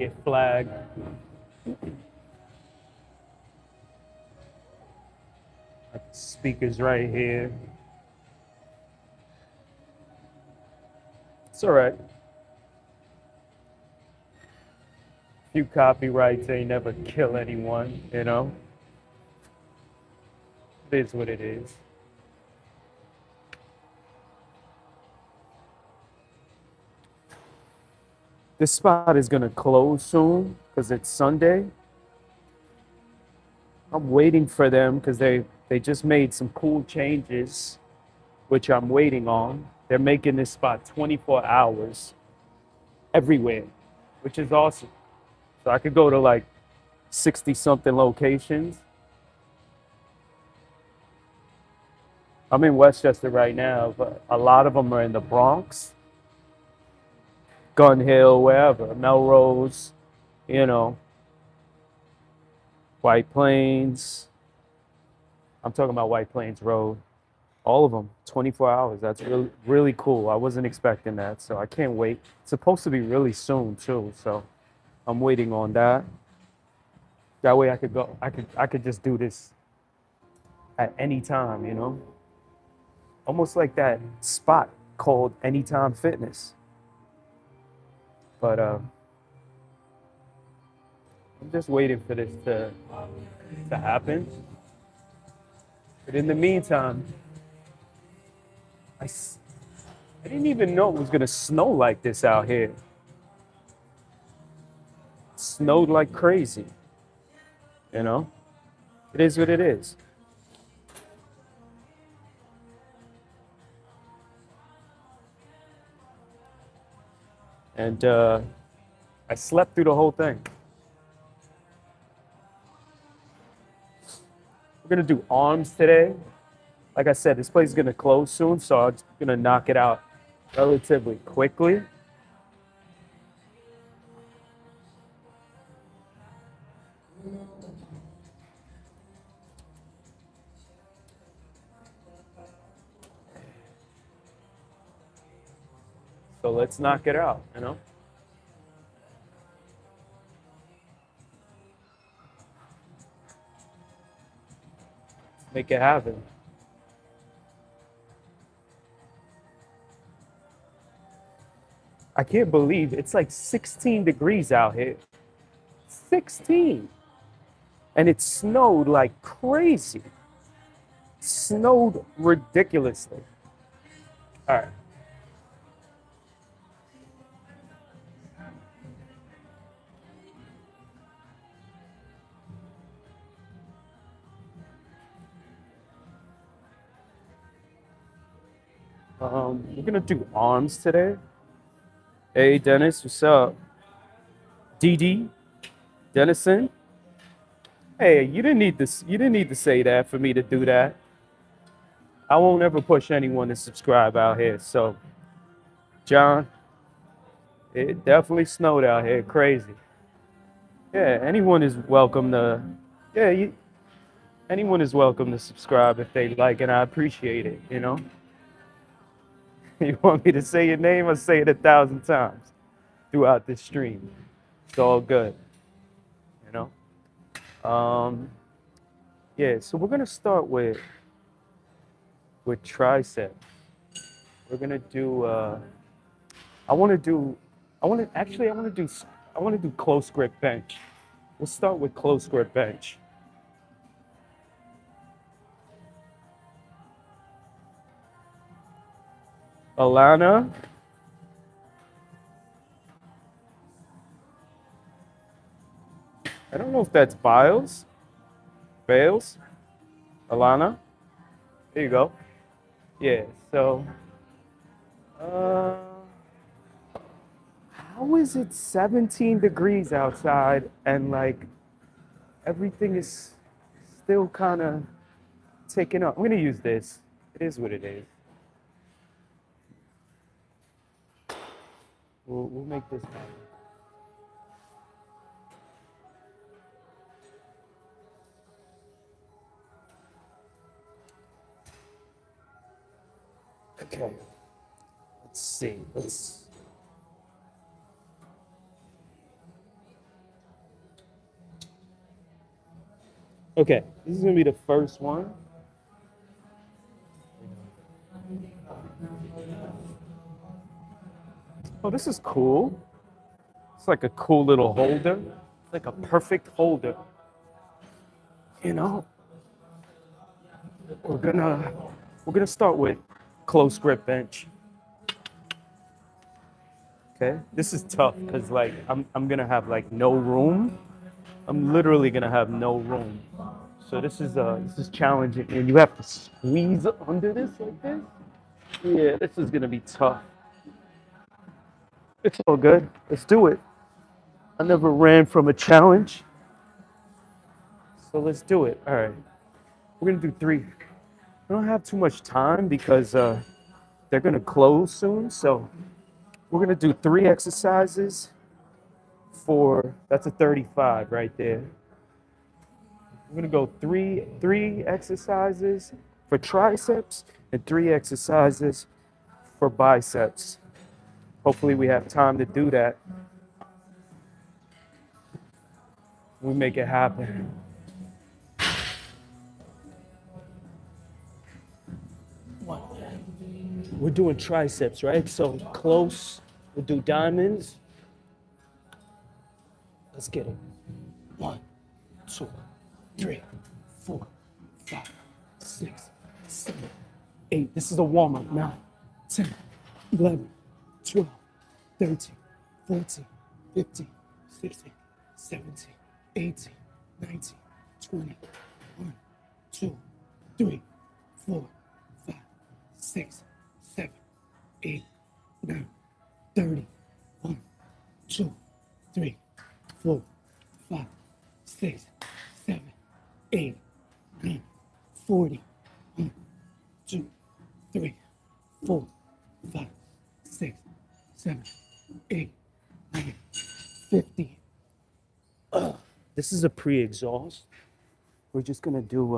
Get flagged. Got the speakers right here. It's all right. Few copyrights ain't never kill anyone, you know? It is what it is. This spot is gonna close soon because it's Sunday. I'm waiting for them because they just made some cool changes, which I'm waiting on. They're making this spot 24 hours everywhere, which is awesome. So I could go to like 60 something locations. I'm in Westchester right now, but a lot of them are in the Bronx, Gun Hill, wherever, Melrose, you know, White Plains. I'm talking about White Plains Road. All of them, 24 hours. That's really, really cool. I wasn't expecting that, so I can't wait. It's supposed to be really soon too, so I'm waiting on that. That way I could go. I could just do this at any time, you know? Almost like that spot called Anytime Fitness. But I'm just waiting for this to happen. But in the meantime, I didn't even know it was gonna snow like this out here. It snowed like crazy, you know? It is what it is. And I slept through the whole thing. We're gonna do arms today. Like I said, this place is gonna close soon, so I'm gonna knock it out relatively quickly. So let's knock it out, you know? Make it happen. I can't believe it's like 16 degrees out here. 16. And it snowed like crazy. Snowed ridiculously. All right. We're gonna do arms today. Hey, Dennis, what's up? DD, Dennison. Hey, you didn't need this. You didn't need to say that for me to do that. I won't ever push anyone to subscribe out here. So, John, it definitely snowed out here, crazy. Yeah, anyone is welcome to. Yeah, anyone is welcome to subscribe if they like, and I appreciate it. You know, you want me to say your name? I'll say it 1,000 times throughout this stream. It's all good. You know. Yeah. So we're gonna start with tricep. We're gonna do. I want to do. I want to actually. I want to do. I want to do close grip bench. We'll start with close grip bench. Alana, I don't know if that's Biles. Bales. Alana. There you go. Yeah. So, uh, how is it 17 degrees outside and like everything is still kind of taking up? I'm gonna use this. It is what it is. We'll make this happen. Okay. Let's see. Let's. Okay, this is gonna be the first one. Oh, this is cool. It's like a cool little holder. It's like a perfect holder. You know, we're gonna we're gonna start with close grip bench. Okay, this is tough because like I'm gonna have like no room. I'm literally gonna have no room. So this is challenging, and you have to squeeze under this like this. Yeah, this is gonna be tough. It's all good. Let's do it. I never ran from a challenge, so let's do it. All right, we're gonna do three. I don't have too much time because they're gonna close soon. So we're gonna do three exercises for that's a 35 right there. We're gonna go three exercises for triceps and three exercises for biceps. Hopefully we have time to do that. We make it happen. We're doing triceps, right? So close. We'll do diamonds. Let's get it. 1, 2, 3, 4, 5, 6, 7, 8. This is a warm up. 9, 10, 11, 12, 13, 14, 15, 16, 17, 18, 19, 20, 1, 2, 3, 4, 5, 6, 7, 8, 9, 30. 1, 2, 3, 4, 5, 6, 7, 8, 9, 40. 1, 2, 3, 4, 5, 6, 7, 8, 9, 50. This is a pre-exhaust. We're just gonna do,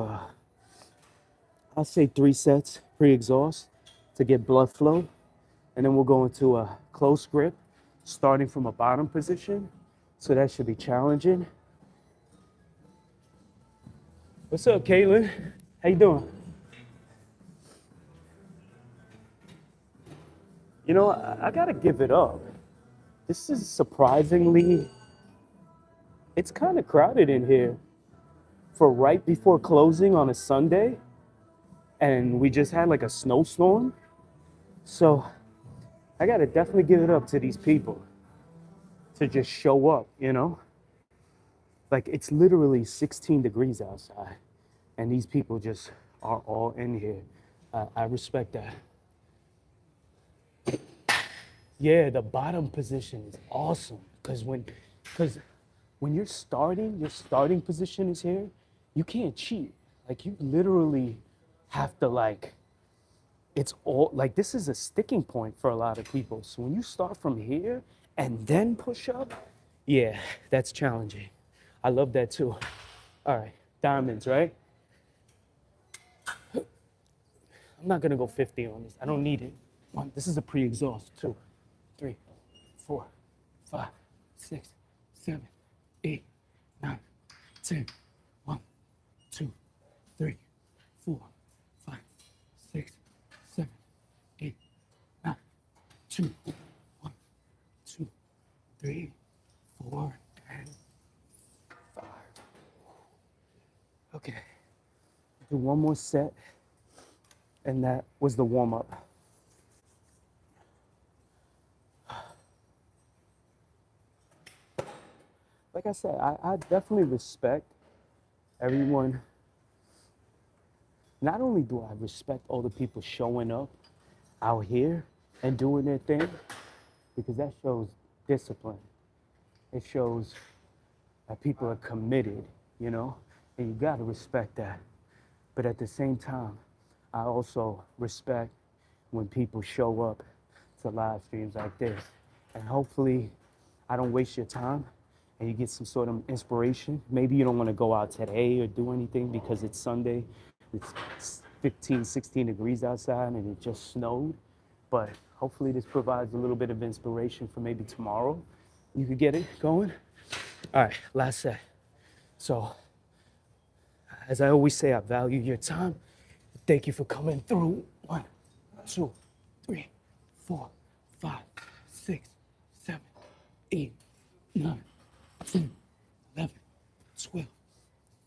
I'll say 3 sets pre-exhaust to get blood flow. And then we'll go into a close grip, starting from a bottom position. So that should be challenging. What's up, Caitlin? How you doing? You know, I gotta give it up. This is surprisingly, it's kind of crowded in here for right before closing on a Sunday. And we just had like a snowstorm. So I gotta definitely give it up to these people to just show up, you know? Like it's literally 16 degrees outside, and these people just are all in here. I respect that. Yeah, the bottom position is awesome because when your starting position is here, you can't cheat. Like you literally have to like it's all like this is a sticking point for a lot of people. So when you start from here and then push up, yeah, that's challenging. I love that too. All right, diamonds, right? I'm not gonna go 50 on this. I don't need it. This is a pre-exhaust. 2, 3, 4, 5, 6, 7, 8, 9, 10. 1, 2, 3, 4, 5, 6, 7, 8, 9, 2, 1, 2, 3, 4, and 5. Okay. Do one more set, and that was the warm up. Like I said, I definitely respect everyone. Not only do I respect all the people showing up out here and doing their thing, because that shows discipline. It shows that people are committed, you know, and you gotta respect that. But at the same time, I also respect when people show up to live streams like this. And hopefully I don't waste your time and you get some sort of inspiration. Maybe you don't want to go out today or do anything because it's Sunday. It's 15, 16 degrees outside and it just snowed. But hopefully this provides a little bit of inspiration for maybe tomorrow. You could get it going. All right, last set. So As I always say, I value your time. Thank you for coming through. 1, 2, 3, 4, 5, 6, 7, 8, 9, 10, 11, 12,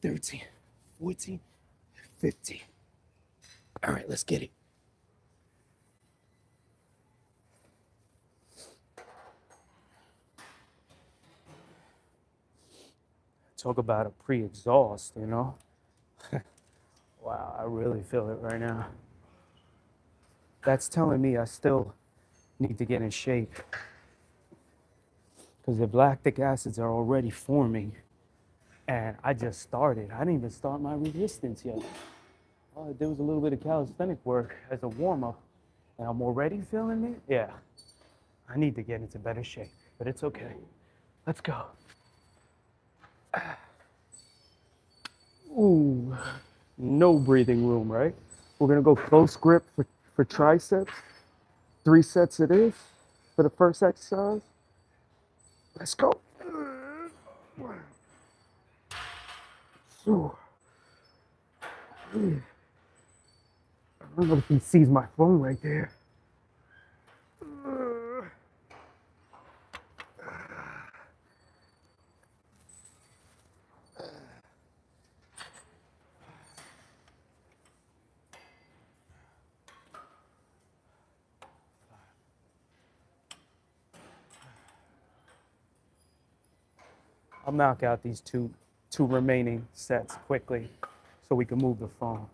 13, 14, 15. All right, let's get it. Talk about a pre-exhaust, you know? Wow, I really feel it right now. That's telling me I still need to get in shape because the lactic acids are already forming and I just started. I didn't even start my resistance yet. There was a little bit of calisthenic work as a warm-up and I'm already feeling it. Yeah, I need to get into better shape, but it's okay. Let's go. Ooh, no breathing room, right? We're gonna go close grip for triceps. 3 sets it is for the first exercise. Let's go. Ooh. I don't know if he sees my phone right there. I'll knock out these two remaining sets quickly so we can move the phone.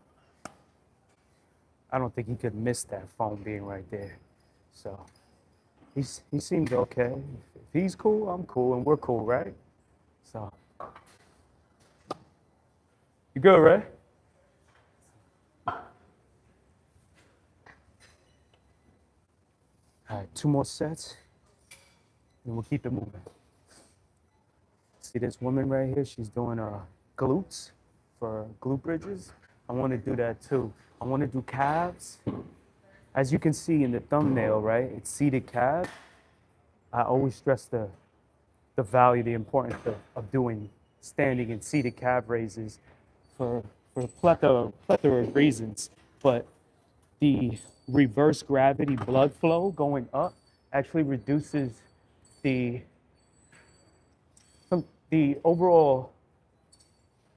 I don't think he could miss that phone being right there. So he seems okay. If he's cool, I'm cool, and we're cool, right? So you good, right? All right, 2 more sets, and we'll keep it moving. See this woman right here? She's doing glutes for glute bridges. I want to do that too. I want to do calves. As you can see in the thumbnail, right? It's seated calves. I always stress the value, the importance of doing standing and seated calf raises for a plethora of reasons. But the reverse gravity blood flow going up actually reduces the overall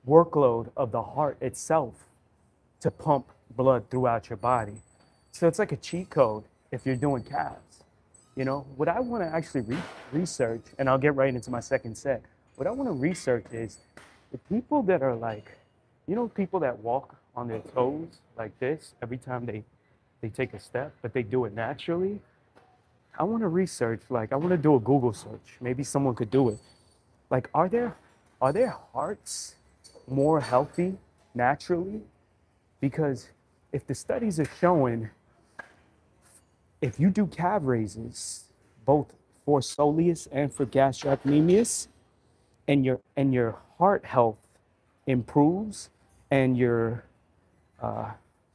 workload of the heart itself to pump blood throughout your body. So it's like a cheat code if you're doing calves. You know, what I want to actually research, and I'll get right into my second set. What I want to research is the people that are like, you know, people that walk on their toes like this every time they take a step, but they do it naturally. I want to research, like, I want to do a Google search. Maybe someone could do it. Like, are their hearts more healthy naturally? Because if the studies are showing, if you do calf raises, both for soleus and for gastrocnemius, and your heart health improves, and your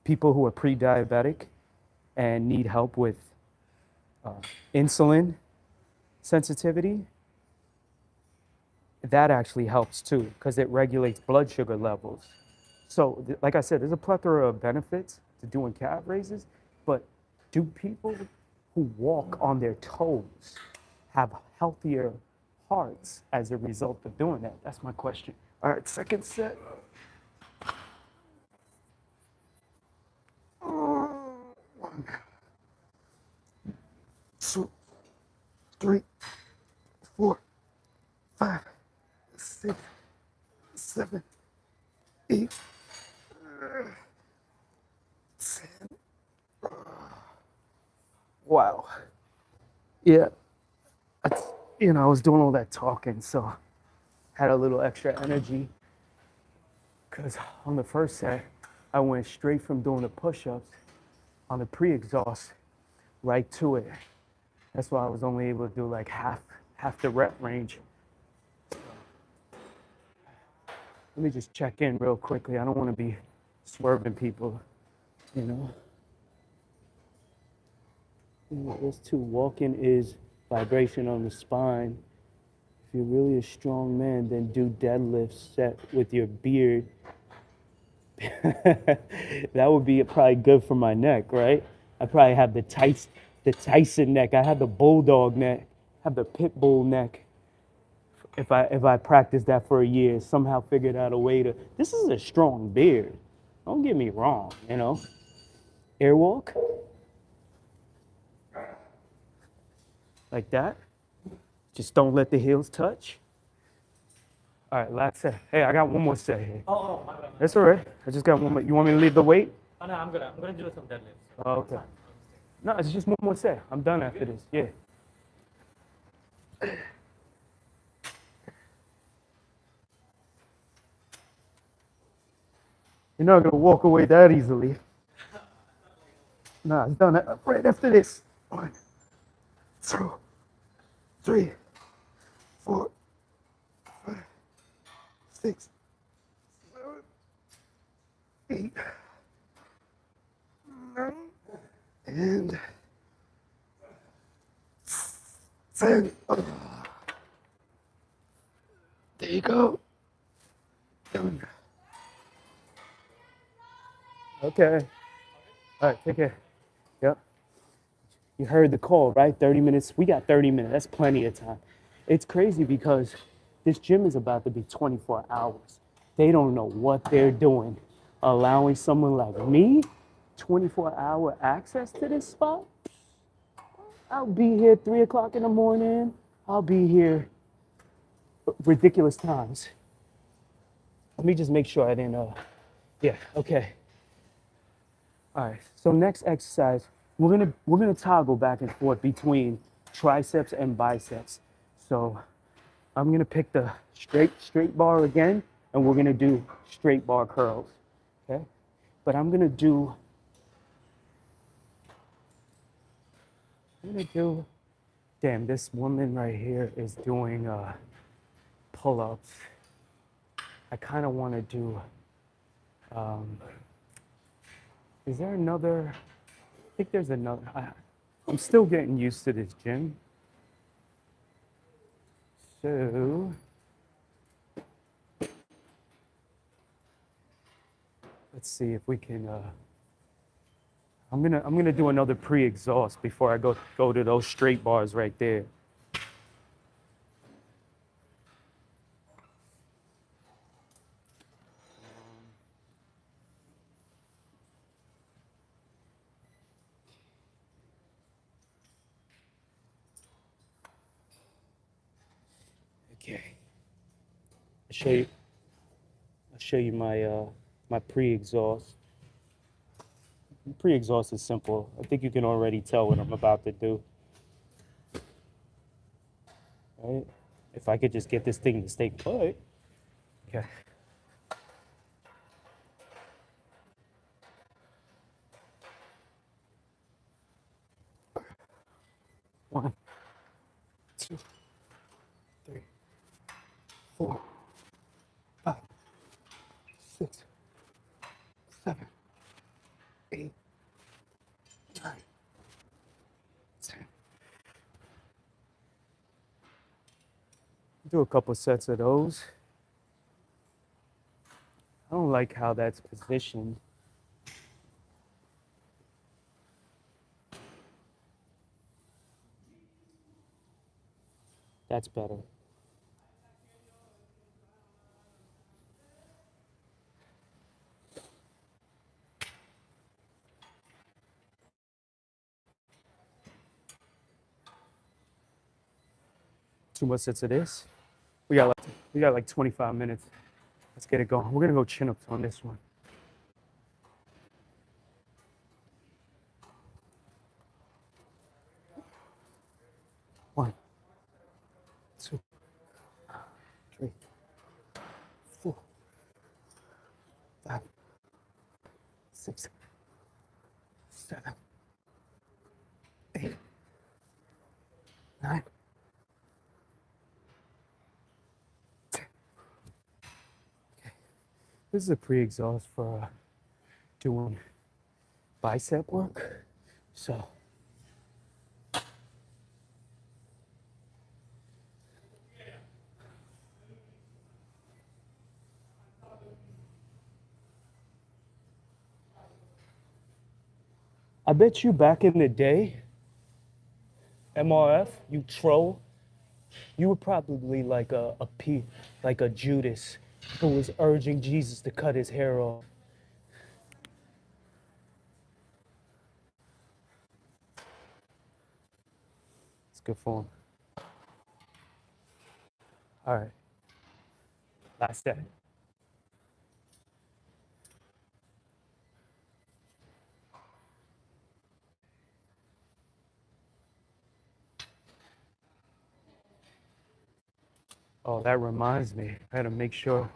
people who are pre-diabetic and need help with insulin sensitivity, that actually helps too, because it regulates blood sugar levels. So, like I said, there's a plethora of benefits to doing calf raises, but do people who walk on their toes have healthier hearts as a result of doing that? That's my question. All right, second set. 1, 2, 3, 4, 5, 6, 7, 8, 10. Wow. Yeah. I was doing all that talking, so had a little extra energy. Because on the first set, I went straight from doing the push-ups on the pre-exhaust right to it. That's why I was only able to do like half the rep range. Let me just check in real quickly. I don't want to be swerving people, you know. This too, walking is vibration on the spine. If you're really a strong man, then do deadlifts set with your beard That would be probably good for my neck, right? I probably have the Tyson neck. I have the bulldog neck. I have the pit bull neck. If I practiced that for a year, somehow figured out a way to. This is a strong beard. Don't get me wrong, you know. Airwalk like that. Just don't let the heels touch. All right, last set. Hey, I got one more set here. Oh, my bad. That's all right. I just got one more. You want me to leave the weight? Oh, no, I'm gonna do some deadlifts. Oh, okay. No, it's just one more set. I'm done after this. Yeah. You're not gonna walk away that easily. Nah, it's done right after this. 1, 2, 3, 4, 5, 6, 7, 8, 9, and 10. Oh. There you go. Done. Okay. All right, take care. Yep. You heard the call, right? 30 minutes. We got 30 minutes. That's plenty of time. It's crazy because this gym is about to be 24 hours. They don't know what they're doing. Allowing someone like me 24-hour access to this spot? I'll be here 3 o'clock in the morning. I'll be here ridiculous times. Let me just make sure I didn't, yeah, okay. All right, so next exercise, we're gonna toggle back and forth between triceps and biceps. So I'm gonna pick the straight bar again, and we're gonna do straight bar curls, okay? But I'm gonna do, damn, this woman right here is doing pull-ups. I kind of want to do, is there another, I think there's another, I'm still getting used to this gym. So, let's see if we can, I'm gonna do another pre-exhaust before I go to those straight bars right there. Okay. I'll show you my my pre-exhaust. Pre-exhaust is simple. I think you can already tell what I'm about to do. Right? If I could just get this thing to stay put. Okay. One, 2, 3, 4, 5, 6, 7, 8, 9, 10. Do a couple sets of those. I don't like how that's positioned. That's better. Two more sets of this. We got like 25 minutes. Let's get it going. We're gonna go chin ups on this one. One, 2, 3, 4, 5, 6, 7, 8, 9, 10. Okay. This is a pre-exhaust for doing bicep work. So I bet you back in the day, MRF, you troll, you were probably like a Judas who was urging Jesus to cut his hair off. It's good form. All right, last set. Oh, that reminds me. I gotta make sure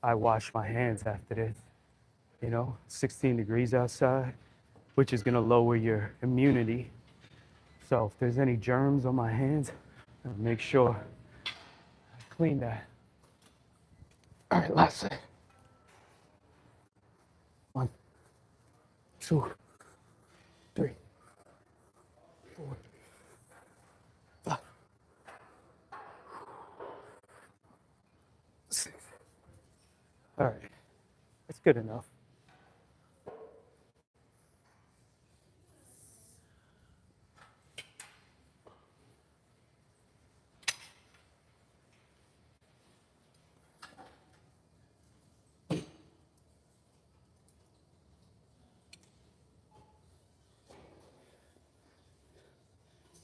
I wash my hands after this. 16 degrees outside, which is gonna lower your immunity. So if there's any germs on my hands, I'll make sure I clean that. All right, last set. 1, 2, 3, 4, 5, 6. All right, that's good enough.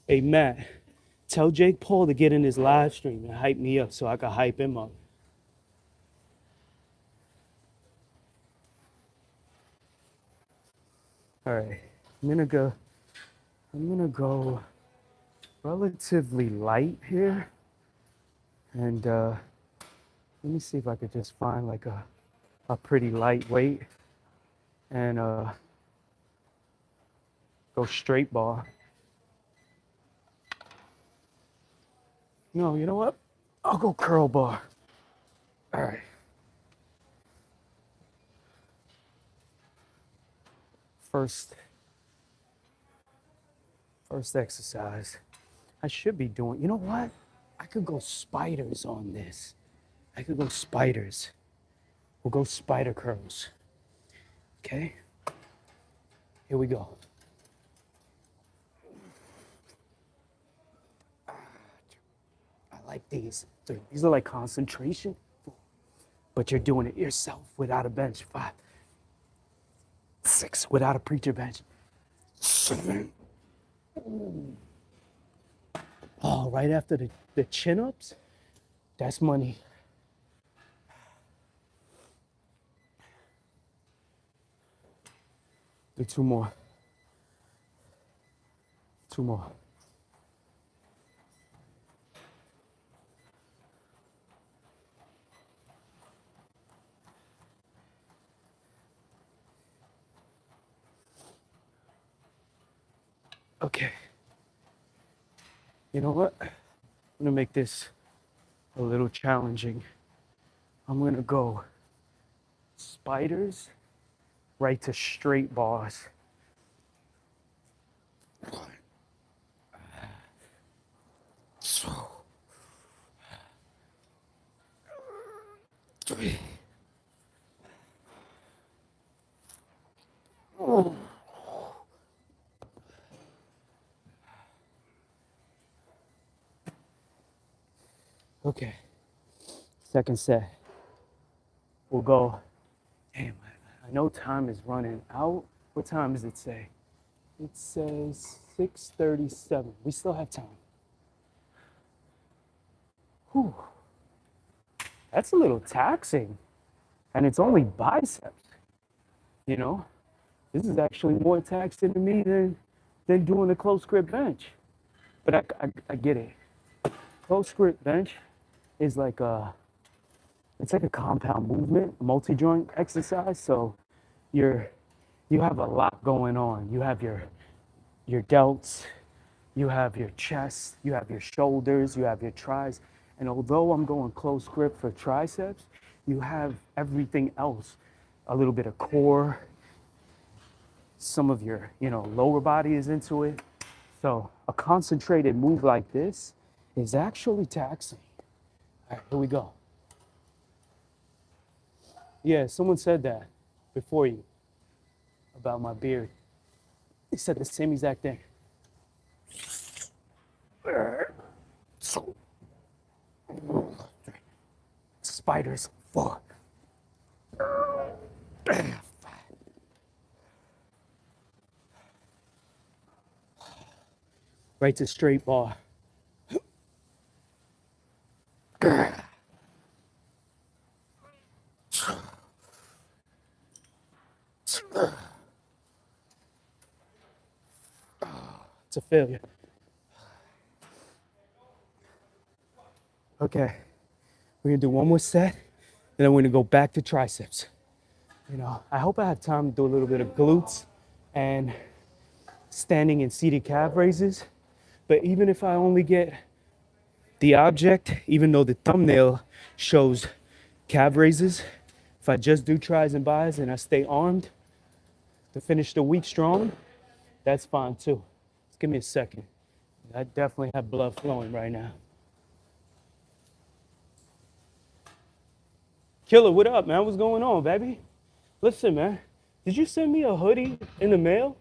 Hey, Matt, tell Jake Paul to get in his live stream and hype me up so I can hype him up. All right, I'm gonna go relatively light here. And let me see if I could just find like a pretty lightweight and go straight bar. No, you know what? I'll go curl bar. All right. First exercise. I should be doing, you know what? I could go spiders on this. I could go spiders. We'll go spider curls. Okay? Here we go. I like these. These are like concentration, but you're doing it yourself without a bench. 5, 6, without a preacher bench. 7. Oh, right after the chin-ups? That's money. Do 2 more. 2 more. Okay. You know what? I'm gonna make this a little challenging. I'm gonna go spiders right to straight bars. 1, 2, 3. Okay. Second set. We'll go. Damn, I know time is running out. What time does it say? It says 6:37. We still have time. Whew. That's a little taxing. And it's only biceps. You know? This is actually more taxing to me than doing a close grip bench. But I get it. Close grip bench is like it's like a compound movement, multi-joint exercise. So you have a lot going on. You have your delts, you have your chest, you have your shoulders, you have your tris. And although I'm going close grip for triceps, you have everything else. A little bit of core, some of your, lower body is into it. So a concentrated move like this is actually taxing. All right, here we go. Yeah, someone said that before you about my beard. He said the same exact thing. Spiders. 4. Right to straight bar. It's a failure. Okay, we're gonna do one more set, and then we're gonna go back to triceps. You know, I hope I have time to do a little bit of glutes and standing and seated calf raises. But even if I only get the object, even though the thumbnail shows calf raises, if I just do tries and buys and I stay armed to finish the week strong, that's fine too. Just give me a second. I definitely have blood flowing right now. Killer, what up, man? What's going on, baby? Listen, man, did you send me a hoodie in the mail?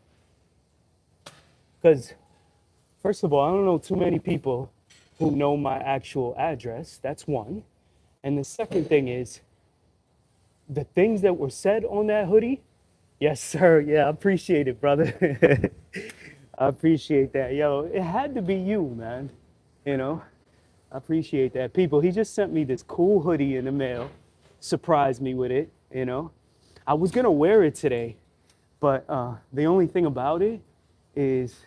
Because, first of all, I don't know too many people who know my actual address. That's one. And the second thing is, the things that were said on that hoodie, yes, sir. Yeah, I appreciate it, brother. I appreciate that. Yo, it had to be you, man. You know, I appreciate that. People, he just sent me this cool hoodie in the mail, surprised me with it, you know. I was gonna wear it today, but the only thing about it is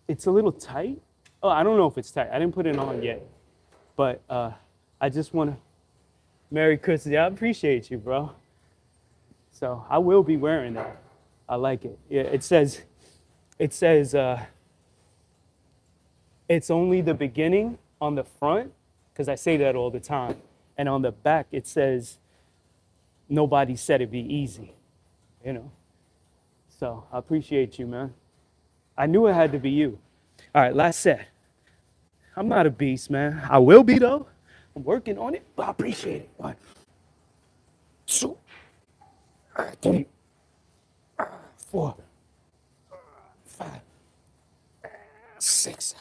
it's a little tight. Oh, I don't know if it's tight. I didn't put it on yet, but I just want to. Merry Christmas. I appreciate you, bro. So I will be wearing that. I like it. Yeah, it says, it's only the beginning on the front, because I say that all the time. And on the back, it says, nobody said it'd be easy, you know? So I appreciate you, man. I knew it had to be you. All right, last set. I'm not a beast, man. I will be, though. I'm working on it, but I appreciate it. 1, 2, 3, 4, 5, 6,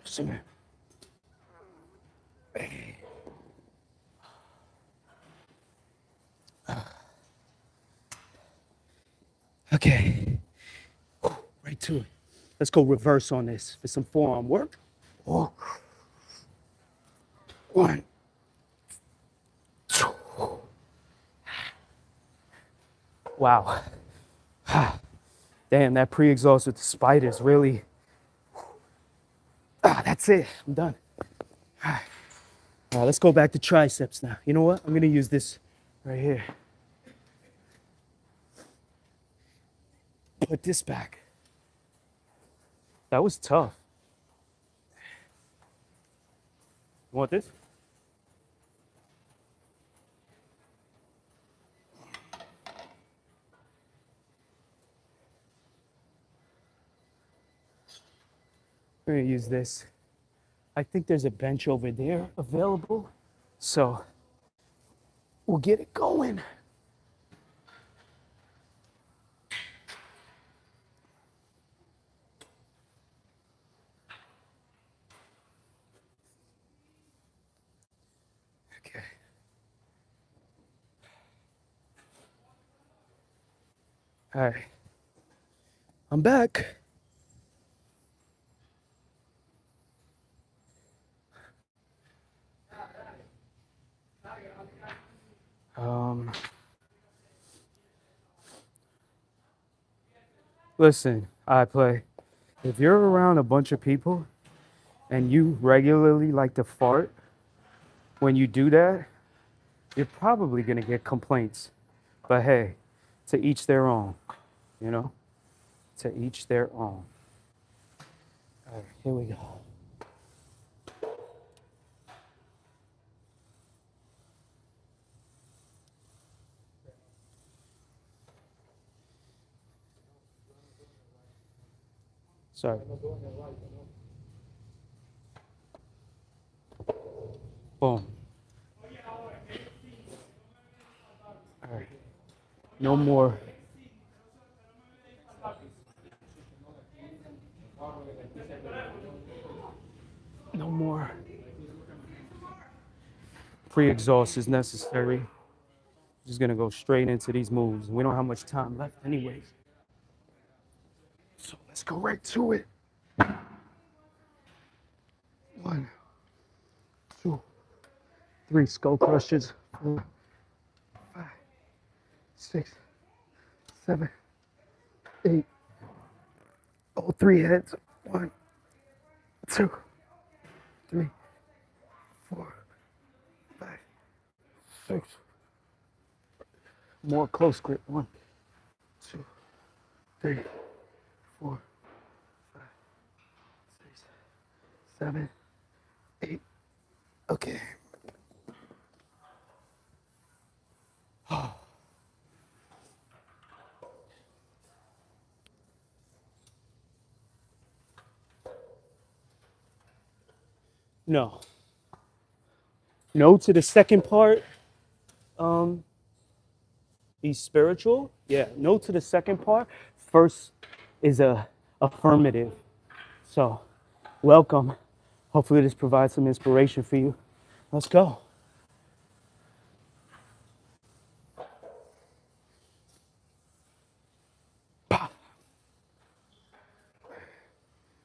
7, 8. Okay, right to it. Let's go reverse on this for some forearm work. 1, 2. Wow. Damn, that pre-exhaust with the spiders really. That's it. I'm done. All right, let's go back to triceps now. You know what? I'm gonna use this right here. Put this back. That was tough. You want this? We're gonna use this. I think there's a bench over there available, so we'll get it going. Okay. All right. I'm back. Listen, I play. If you're around a bunch of people and you regularly like to fart, when you do that, you're probably gonna get complaints. But hey, to each their own, you know? To each their own. All right, here we go. Sorry. Boom. No more. No more pre-exhaust is necessary. Just gonna go straight into these moves. We don't have much time left anyways. So let's go right to it. 1, 2, 3 skull crushes. 4, 5, 6, 7, 8. All 3 heads. 1, 2, 3, 4, 5, 6. More close grip. 1, 2, 3, 4, 5, 6, 7, 8. Okay. No. No to the second part. Be spiritual. Yeah. No to the second part. First is a affirmative. So, welcome. Hopefully this provides some inspiration for you. Let's go.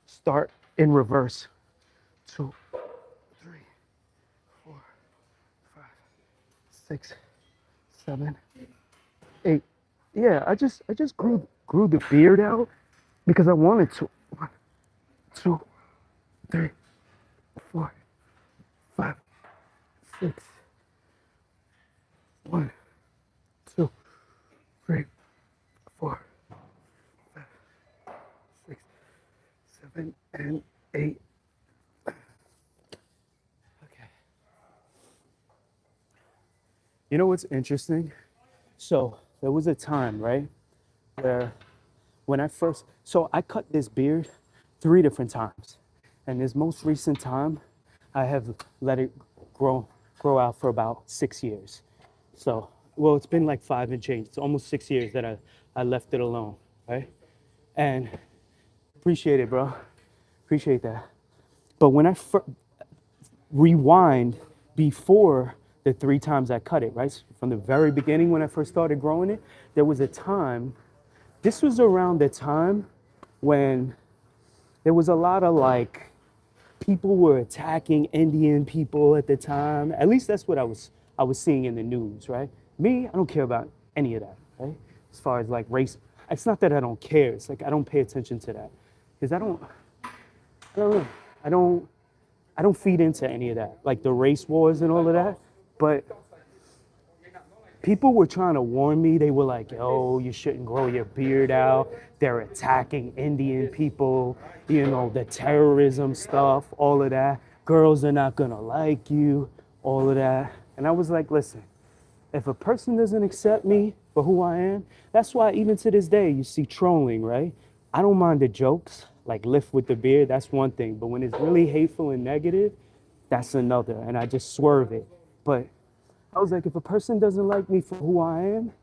Start in reverse. 2, 3, 4, 5, 6, 7, 8. Yeah, I just grew the beard out because I wanted to. 1, 2, 3, 4, 5, 6. 1, 2, 3, 4, 5, 6, 7, and 8. Okay. You know what's interesting? So there was a time, right, where when I cut this beard 3 different times. And this most recent time, I have let it grow out for about 6 years. So, well, it's been like 5 and change. It's almost 6 years that I left it alone, right? And appreciate it, bro. Appreciate that. But when I rewind before the 3 times I cut it, right? From the very beginning when I first started growing it, there was a time, this was around the time when there was a lot of like, people were attacking Indian people at the time. At least that's what I was seeing in the news, right? Me, I don't care about any of that, right? As far as like race, it's not that I don't care. It's like I don't pay attention to that because I don't know. I don't feed into any of that, like the race wars and all of that. But people were trying to warn me. They were like, "Yo, you shouldn't grow your beard out. They're attacking Indian people, you know, the terrorism stuff, all of that. Girls are not gonna like you, all of that." And I was like, listen, if a person doesn't accept me for who I am, that's why even to this day, you see trolling, right? I don't mind the jokes, like lift with the beard, that's one thing. But when it's really hateful and negative, that's another. And I just swerve it. But I was like, if a person doesn't like me for who I am,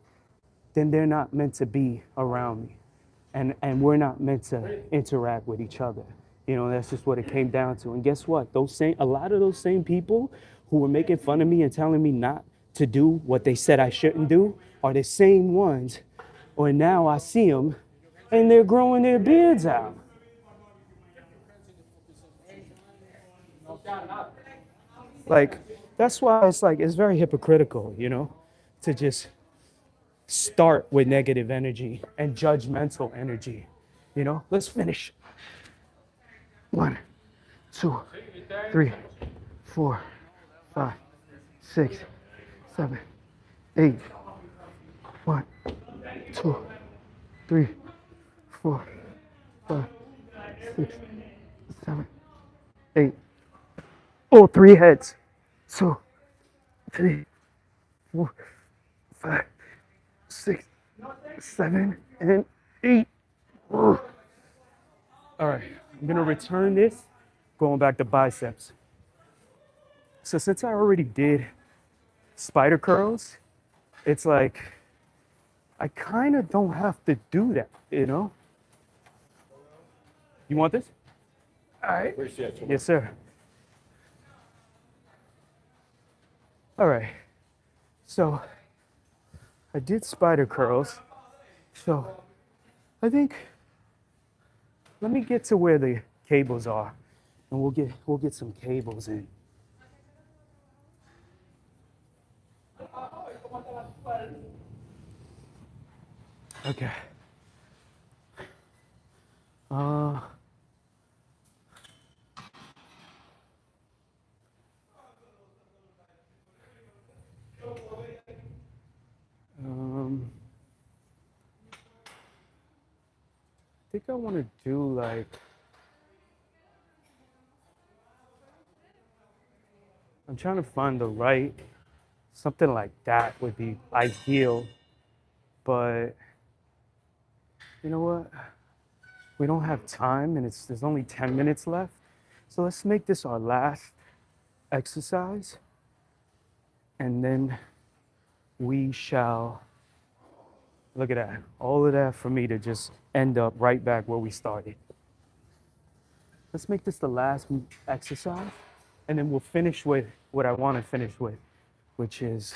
then they're not meant to be around me. And we're not meant to interact with each other. You know, that's just what it came down to. And guess what? A lot of those same people who were making fun of me and telling me not to do what they said I shouldn't do are the same ones, or now I see them and they're growing their beards out. Like, that's why it's like, it's very hypocritical, you know, to just start with negative energy and judgmental energy. You know, let's finish. 1, 2, 3, 4, 5, 6, 7, 8. 1, 2, 3, 4, 5, 6, 7, 8. All 3 heads. 2, 3, 4, 5, 6, 7, and 8. All right, I'm gonna return this, going back to biceps. So since I already did spider curls, it's like I kind of don't have to do that, you know? You want this? All right. Appreciate you. Yes, sir. All right. So I did spider curls. So I think let me get to where the cables are, and we'll get some cables in. Okay. Uh, I think I want to do like I'm trying to find the right something like that would be ideal, but you know what? We don't have time, and there's only 10 minutes left. So let's make this our last exercise, and then we shall look at that. All of that for me to just end up right back where we started. Let's make this the last exercise, and then we'll finish with what I want to finish with, which is,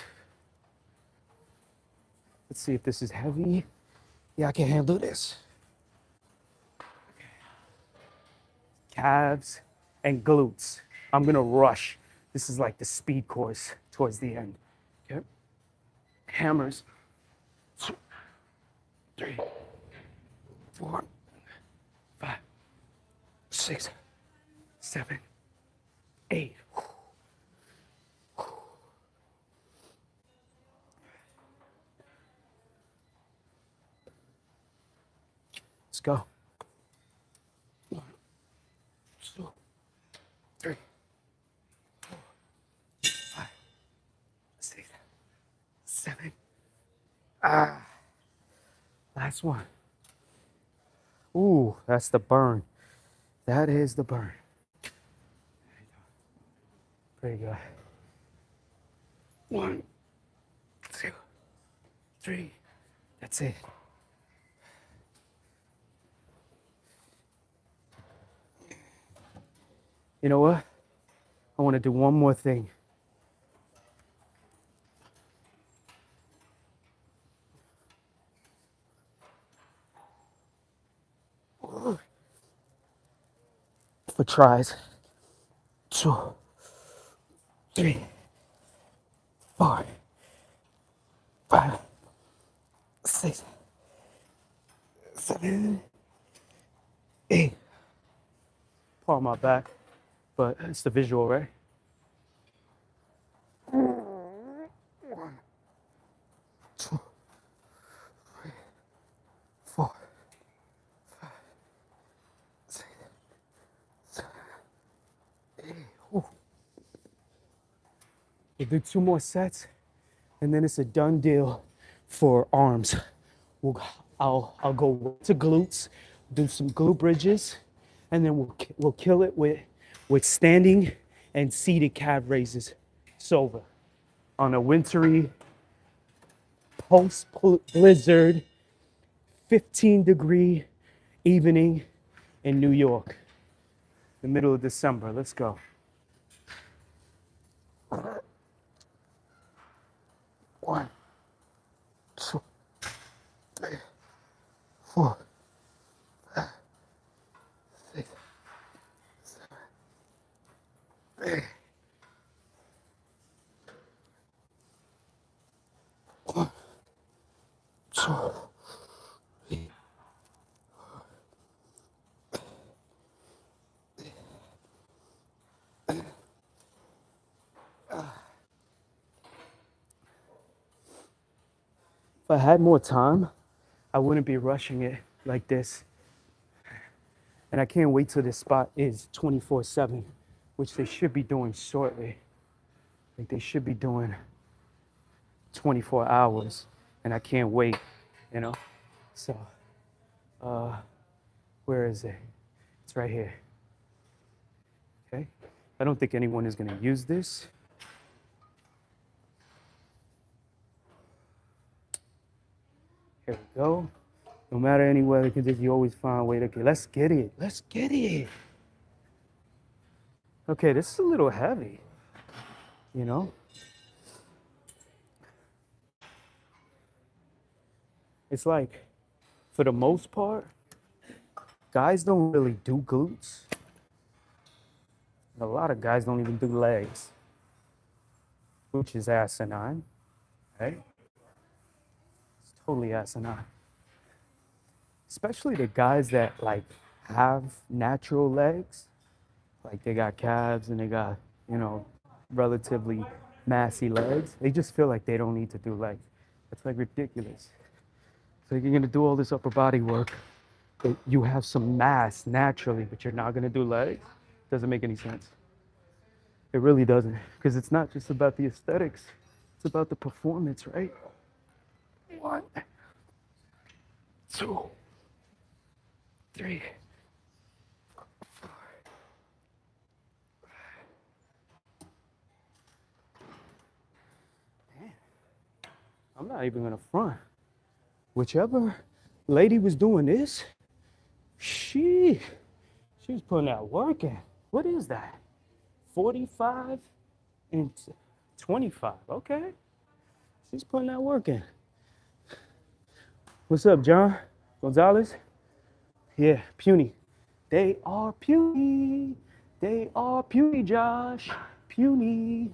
let's see if this is heavy. Yeah, I can handle this. Calves and glutes. I'm gonna rush. This is like the speed course towards the end. Okay. Hammers. 2, 3, 4, 5, 6, 7, 8. Let's go. 1, 2, 3, 4, 5, 6, 7. Last one. Ooh, that's the burn. That is the burn. Pretty good. 1, 2, 3. That's it. You know what? I want to do one more thing. For tries. 2, 3, 4, 5, 6, 7, 8. Palm my back, but it's the visual, right? 1, 2, 3, 4, 5, 6, 7, 8. Ooh. We'll do 2 more sets, and then it's a done deal for arms. I'll go to glutes, do some glute bridges, and then we'll kill it with standing and seated calf raises. It's over. On a wintry, post-blizzard, 15-degree evening in New York, the middle of December. Let's go. 1, 2, 3, 4, 5, 6, 7, 8. 1, 2, 3. If I had more time, I wouldn't be rushing it like this. And I can't wait till this spot is 24/7, which they should be doing shortly. Like they should be doing 24 hours, and I can't wait, you know? So, where is it? It's right here. Okay? I don't think anyone is gonna use this. Here we go. No matter any weather conditions, you always find a way to get. Let's get it. Let's get it. Okay, this is a little heavy, you know? It's like, for the most part, guys don't really do glutes. A lot of guys don't even do legs, which is asinine, right? It's totally asinine. Especially the guys that like have natural legs, like they got calves and they got, you know, relatively massy legs. They just feel like they don't need to do legs. That's like ridiculous. So you're gonna do all this upper body work, but you have some mass naturally, but you're not gonna do legs? Doesn't make any sense. It really doesn't, because it's not just about the aesthetics, it's about the performance, right? 1, 2, 3, 4. Man, I'm not even gonna front. Whichever lady was doing this, she was putting that work in. What is that? 45 and 25. Okay. She's putting that work in. What's up, John Gonzalez? Yeah, puny. They are puny. They are puny, Josh. Puny.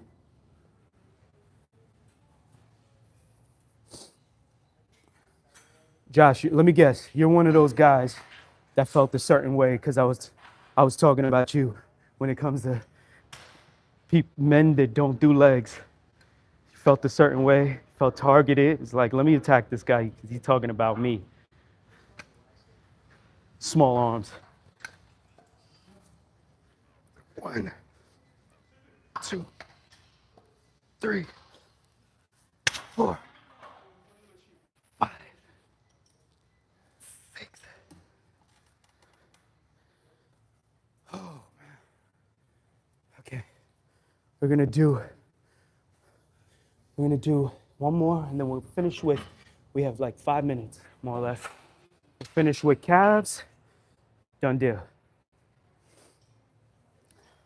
Josh, let me guess. You're one of those guys that felt a certain way because I was talking about you when it comes to men that don't do legs. You felt a certain way, felt targeted. It's like, let me attack this guy because he's talking about me. Small arms. 1, 2, 3, 4, 5, 6. Oh man. Okay. We're gonna do one more and then we'll finish with, we have like 5 minutes more or less. We'll finish with calves. Done deal.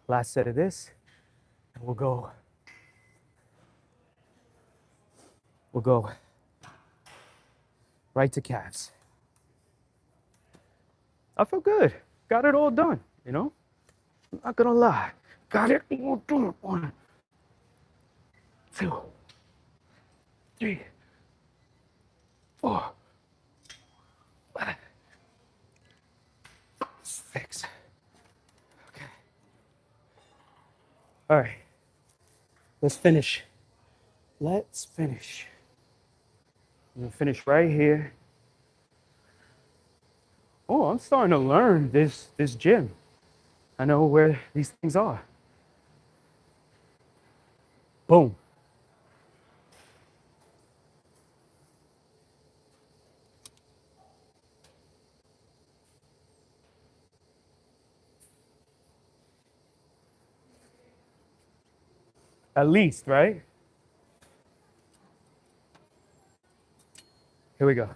Last set of this, and we'll go right to calves. I feel good. Got it all done, you know? I'm not gonna lie. Got it all done. 1, 2, 3, 4, 5, 6. Okay. All right. Let's finish. Let's finish. I'm gonna finish right here. Oh, I'm starting to learn this gym. I know where these things are. Boom. At least, right? Here we go.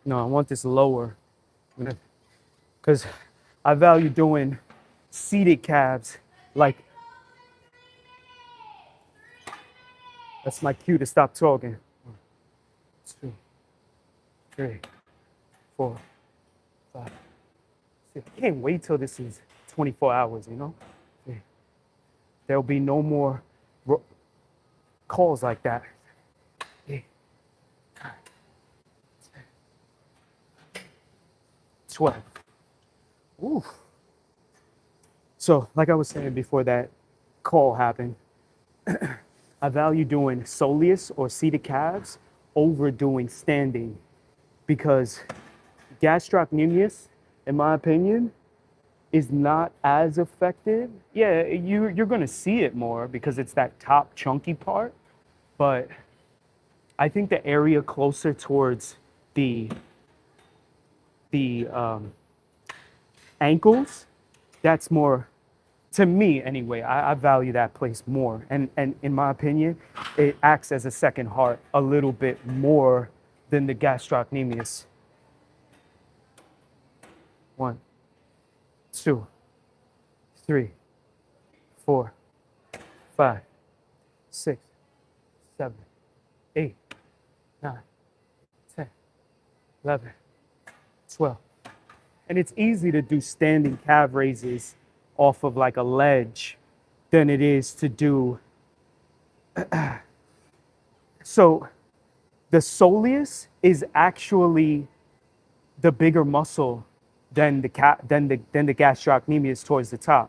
No, I want this lower. Because I value doing seated calves. Like, that's my cue to stop talking. 1, 2, 3, 4, 5, 6. I can't wait till this is 24 hours, you know? There'll be no more calls like that. 8, 9, 10, 12. Ooh. So, like I was saying before that call happened, I value doing soleus or seated calves over doing standing because gastrocnemius, in my opinion, is not as effective. Yeah, you're gonna see it more because it's that top chunky part, but I think the area closer towards the ankles, that's more To me anyway, I value that place more. And in my opinion, it acts as a second heart a little bit more than the gastrocnemius. 1, 2, 3, 4, 5, 6, 7, 8, 9, 10, 11, 12. And it's easy to do standing calf raises off of like a ledge than it is to do. So the soleus is actually the bigger muscle than the gastrocnemius towards the top.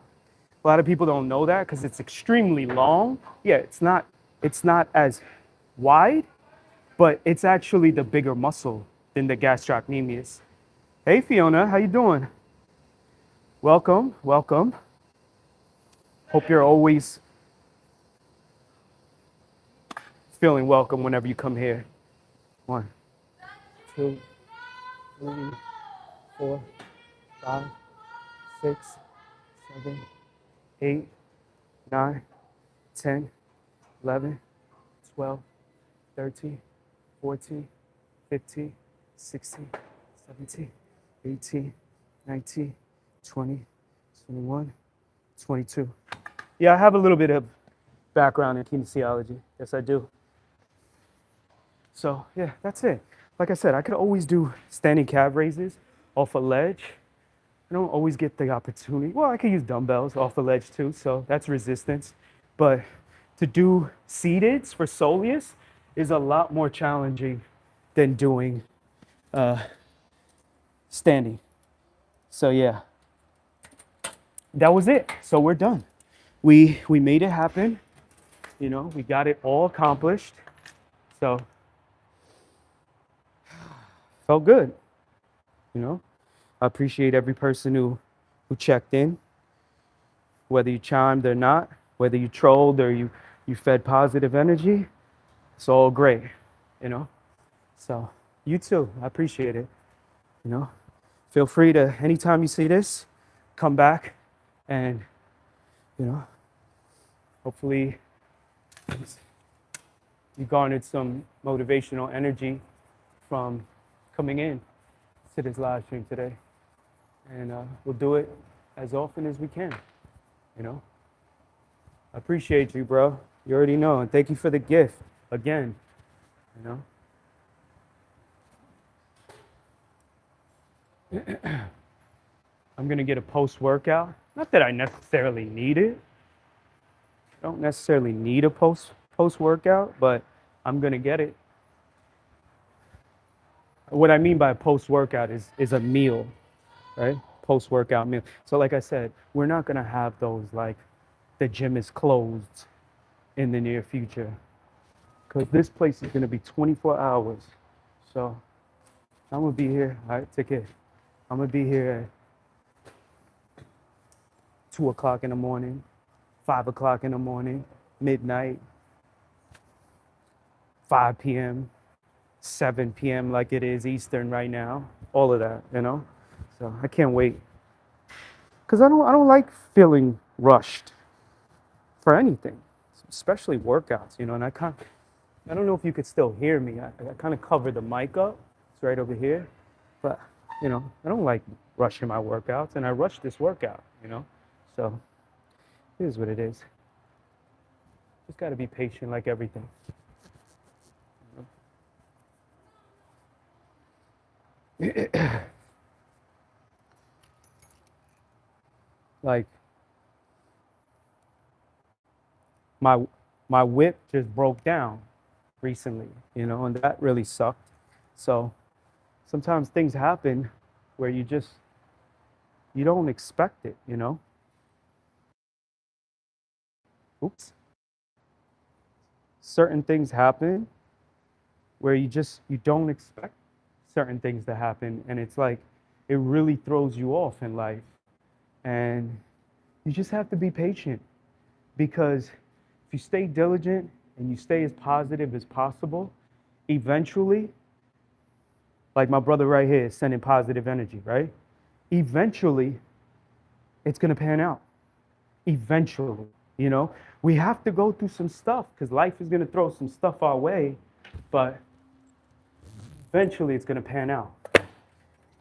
A lot of people don't know that because it's extremely long. Yeah, it's not as wide, but it's actually the bigger muscle than the gastrocnemius. Hey Fiona, how you doing? Welcome, welcome. Hope you're always feeling welcome whenever you come here. 1, 2, 3, 4, 5, 6, 7, 8, 9, 10, 11, 12, 13, 14, 15, 16, 17, 18, 19, 20, 21, 22. Yeah, I have a little bit of background in kinesiology. Yes, I do. So yeah, that's it. Like I said, I could always do standing calf raises off a ledge. I don't always get the opportunity. Well, I could use dumbbells off the ledge too, so that's resistance. But to do seateds for soleus is a lot more challenging than doing standing. So yeah, that was it. So we're done. We made it happen. You know, we got it all accomplished. So felt good. You know, I appreciate every person who checked in, whether you chimed or not, whether you trolled or you fed positive energy. It's all great, you know. So you too, I appreciate it. You know, feel free to, anytime you see this, come back and, you know, hopefully you garnered some motivational energy from coming in to this live stream today. And we'll do it as often as we can, you know. I appreciate you, bro. You already know. And thank you for the gift again, you know. I'm going to get a post-workout. Not that I necessarily need it. I don't necessarily need a post-workout, but I'm going to get it. What I mean by post-workout is a meal, right? Post-workout meal. So like I said, we're not going to have those like the gym is closed in the near future because this place is going to be 24 hours. So I'm going to be here. All right, take care. I'm going to be here at 2 o'clock in the morning, 5 o'clock in the morning, midnight, 5 p.m., 7 p.m. like it is Eastern right now, all of that, you know? So I can't wait. Because I don't like feeling rushed for anything, especially workouts, you know? And I don't know if you could still hear me. I kind of covered the mic up. It's right over here. But, you know, I don't like rushing my workouts, and I rushed this workout, you know? So it is what it is. Just got to be patient like everything. Like my whip just broke down recently, you know, and that really sucked. So sometimes things happen where you don't expect it, you know. Oops. Certain things happen where you don't expect certain things to happen, and it's like it really throws you off in life. And you just have to be patient, because if you stay diligent and you stay as positive as possible, eventually, like my brother right here is sending positive energy, right? Eventually, it's going to pan out. eventually. You know, we have to go through some stuff because life is going to throw some stuff our way, but eventually it's going to pan out.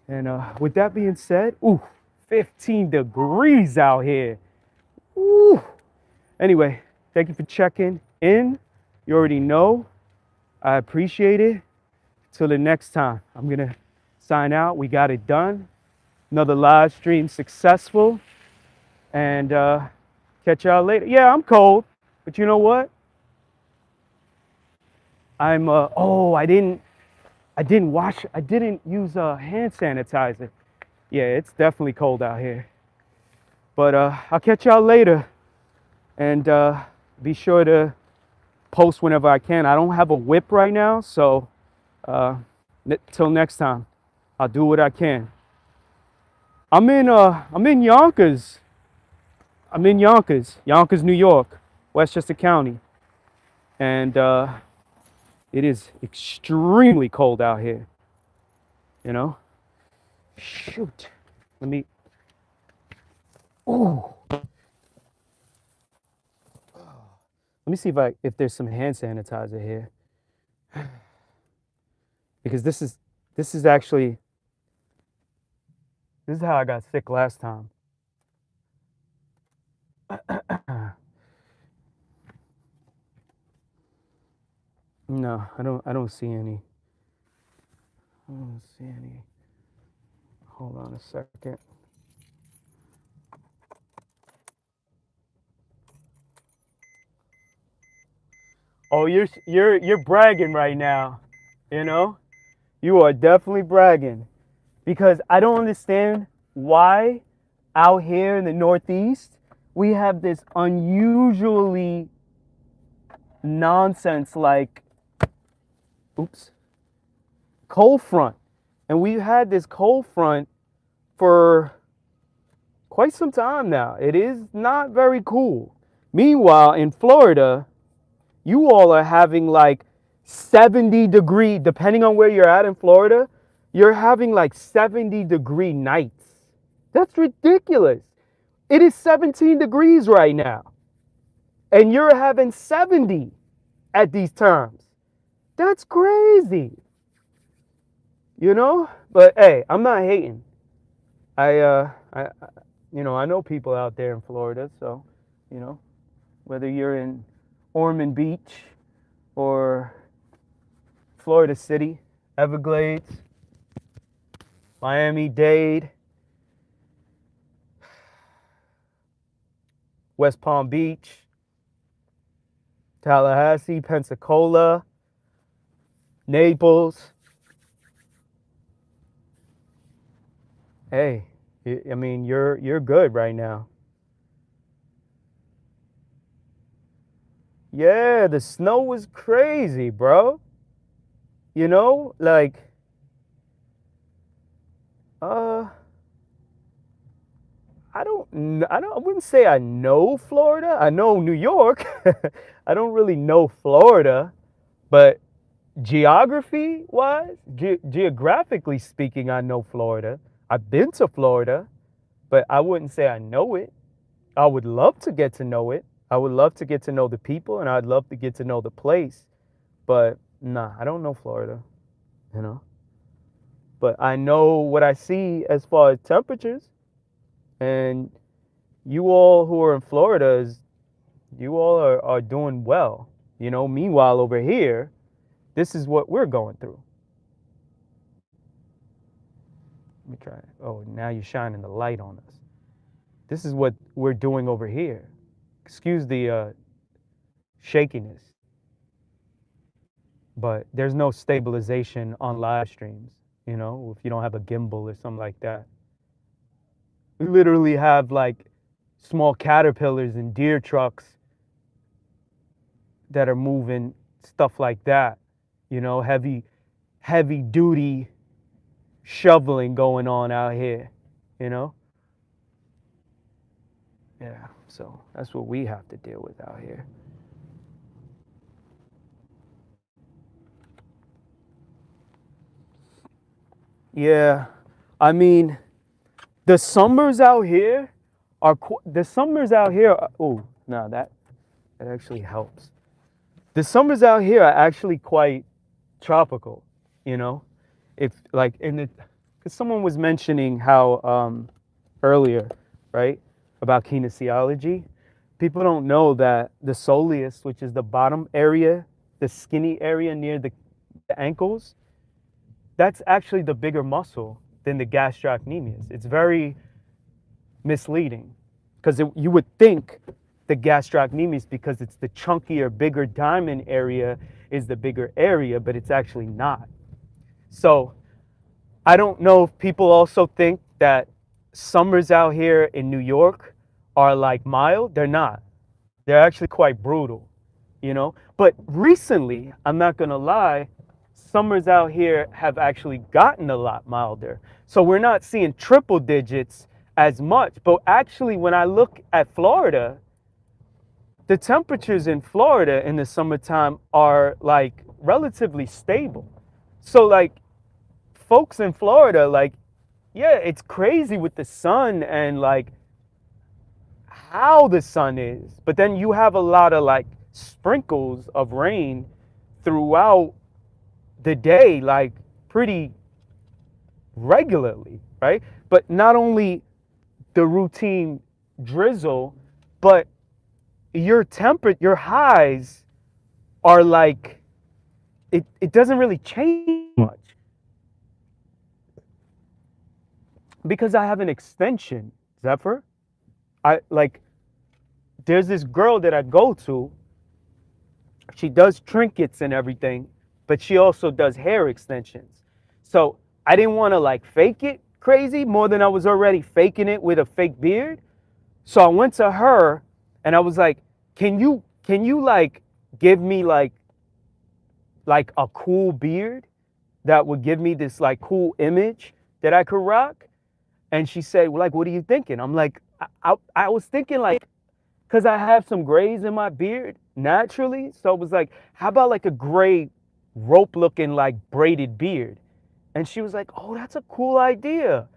And with that being said, ooh, 15 degrees out here. Ooh. Anyway, thank you for checking in. You already know. I appreciate it. Till the next time, I'm going to sign out. We got it done. Another live stream successful. And catch y'all later. Yeah, I'm cold. But you know what? I didn't use hand sanitizer. Yeah, it's definitely cold out here. But I'll catch y'all later. And be sure to post whenever I can. I don't have a whip right now, so till next time, I'll do what I can. I'm in Yonkers. Yonkers, New York, Westchester County, and it is extremely cold out here. You know. Shoot. Let me. Ooh. Let me see if there's some hand sanitizer here. Because this is how I got sick last time. No, I don't see any. I don't see any. Hold on a second. Oh, you're bragging right now. You know? You are definitely bragging. Because I don't understand why out here in the Northeast we have this unusually nonsense like cold front. And we've had this cold front for quite some time now. It is not very cool. Meanwhile, in Florida, you all are having like 70-degree, depending on where you're at in Florida, you're having like 70-degree nights. That's ridiculous. It is 17 degrees right now. And you're having 70 at these times. That's crazy. You know? But hey, I'm not hating. I know people out there in Florida, so, you know, whether you're in Ormond Beach or Florida City, Everglades, Miami-Dade, West Palm Beach, Tallahassee, Pensacola, Naples. Hey, I mean, you're good right now. Yeah, the snow was crazy, bro. You know, like, I wouldn't say I know Florida. I know New York. I don't really know Florida, but geographically speaking, I know Florida. I've been to Florida, but I wouldn't say I know it. I would love to get to know it. I would love to get to know the people, and I'd love to get to know the place. But nah, I don't know Florida, you know. But I know what I see as far as temperatures. And you all who are in Florida, you all are doing well. You know, meanwhile over here, this is what we're going through. Let me try it. Oh, now you're shining the light on us. This is what we're doing over here. Excuse the shakiness. But there's no stabilization on live streams, you know, if you don't have a gimbal or something like that. We literally have like small caterpillars and deer trucks that are moving, stuff like that. You know, heavy duty shoveling going on out here, you know? Yeah, so that's what we have to deal with out here. Yeah, I mean, the summers out here the summers out here. Oh, no, that actually helps. The summers out here are actually quite tropical. You know, if like in the, because someone was mentioning how earlier, right, about kinesiology. People don't know that the soleus, which is the bottom area, the skinny area near the ankles, that's actually the bigger muscle than the gastrocnemius. It's very misleading because you would think the gastrocnemius, because it's the chunkier, bigger diamond area, is the bigger area, but it's actually not. So I don't know if people also think that summers out here in New York are like mild. They're not. They're actually quite brutal, you know? But recently, I'm not gonna lie, summers out here have actually gotten a lot milder. So we're not seeing triple digits as much. But actually, when I look at Florida, the temperatures in Florida in the summertime are like relatively stable. So like folks in Florida, like, yeah, it's crazy with the sun and like how the sun is, but then you have a lot of like sprinkles of rain throughout the day, like pretty regularly, right? But not only the routine drizzle, but your highs are like, it doesn't really change much because I have an extension, Zephyr. I like, there's this girl that I go to. She does trinkets and everything, but she also does hair extensions. So I didn't want to like fake it crazy more than I was already faking it with a fake beard. So I went to her and I was like, can you like give me like a cool beard that would give me this like cool image that I could rock? And she said, well, like, what are you thinking? I'm like, I was thinking like, because I have some grays in my beard naturally. So it was like, how about like a gray rope looking like braided beard? And she was like, oh, that's a cool idea.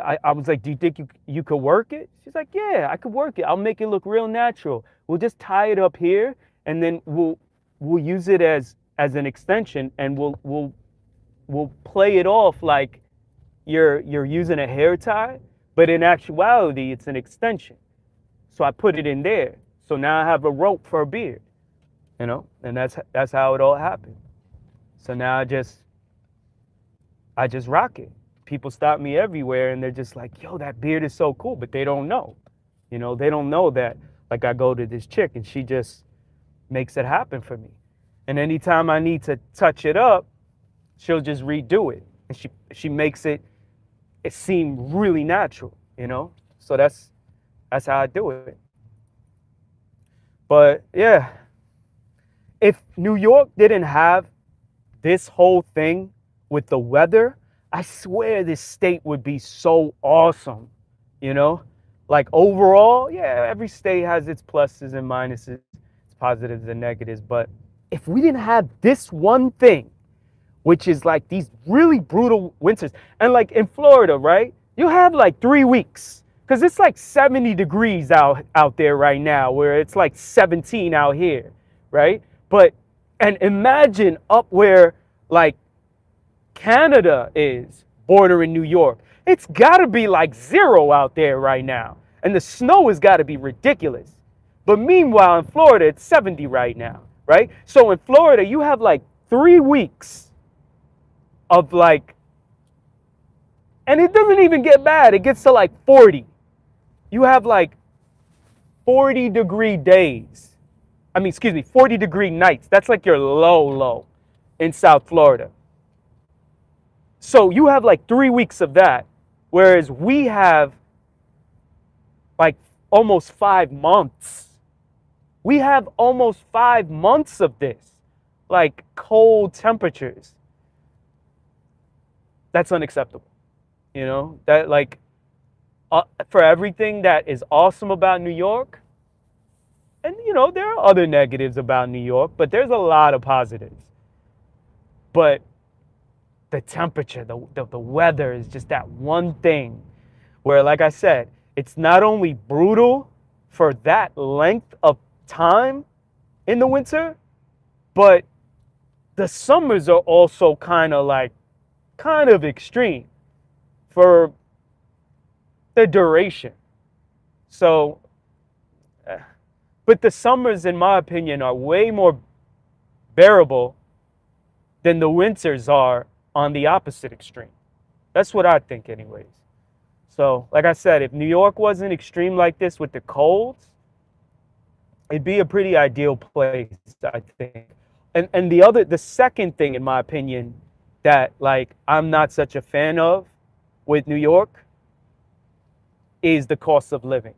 I was like, do you think you could work it? She's like, yeah, I could work it. I'll make it look real natural. We'll just tie it up here and then we'll use it as an extension, and we'll play it off like you're using a hair tie, but in actuality, it's an extension. So I put it in there. So now I have a rope for a beard, you know, and that's how it all happened. So now I just rock it. People stop me everywhere and they're just like, yo, that beard is so cool, but they don't know. You know, they don't know that like I go to this chick and she just makes it happen for me. And anytime I need to touch it up, she'll just redo it. And she makes it seem really natural, you know? So that's how I do it. But yeah, if New York didn't have this whole thing with the weather, I swear this state would be so awesome, you know? Like overall, yeah, every state has its pluses and minuses, its positives and negatives. But if we didn't have this one thing, which is like these really brutal winters, and like in Florida, right? You have like 3 weeks, because it's like 70 degrees out there right now, where it's like 17 out here, right? But, and imagine up where like Canada is, bordering New York. It's got to be like 0 out there right now. And the snow has got to be ridiculous. But meanwhile, in Florida, it's 70 right now, right? So in Florida, you have like 3 weeks of like, and it doesn't even get bad. It gets to like 40. You have like 40-degree days. 40-degree nights. That's like your low in South Florida. So you have like 3 weeks of that, whereas we have like almost 5 months. We have almost 5 months of this, like cold temperatures. That's unacceptable. You know, that like for everything that is awesome about New York, and you know, there are other negatives about New York, but there's a lot of positives. But the temperature, the weather is just that one thing where, like I said, it's not only brutal for that length of time in the winter, but the summers are also kind of extreme for the duration. So, but the summers, in my opinion, are way more bearable than the winters are on the opposite extreme. That's what I think, anyways. So, like I said, if New York wasn't extreme like this with the colds, it'd be a pretty ideal place, I think. And the second thing, in my opinion, that like I'm not such a fan of with New York is the cost of living.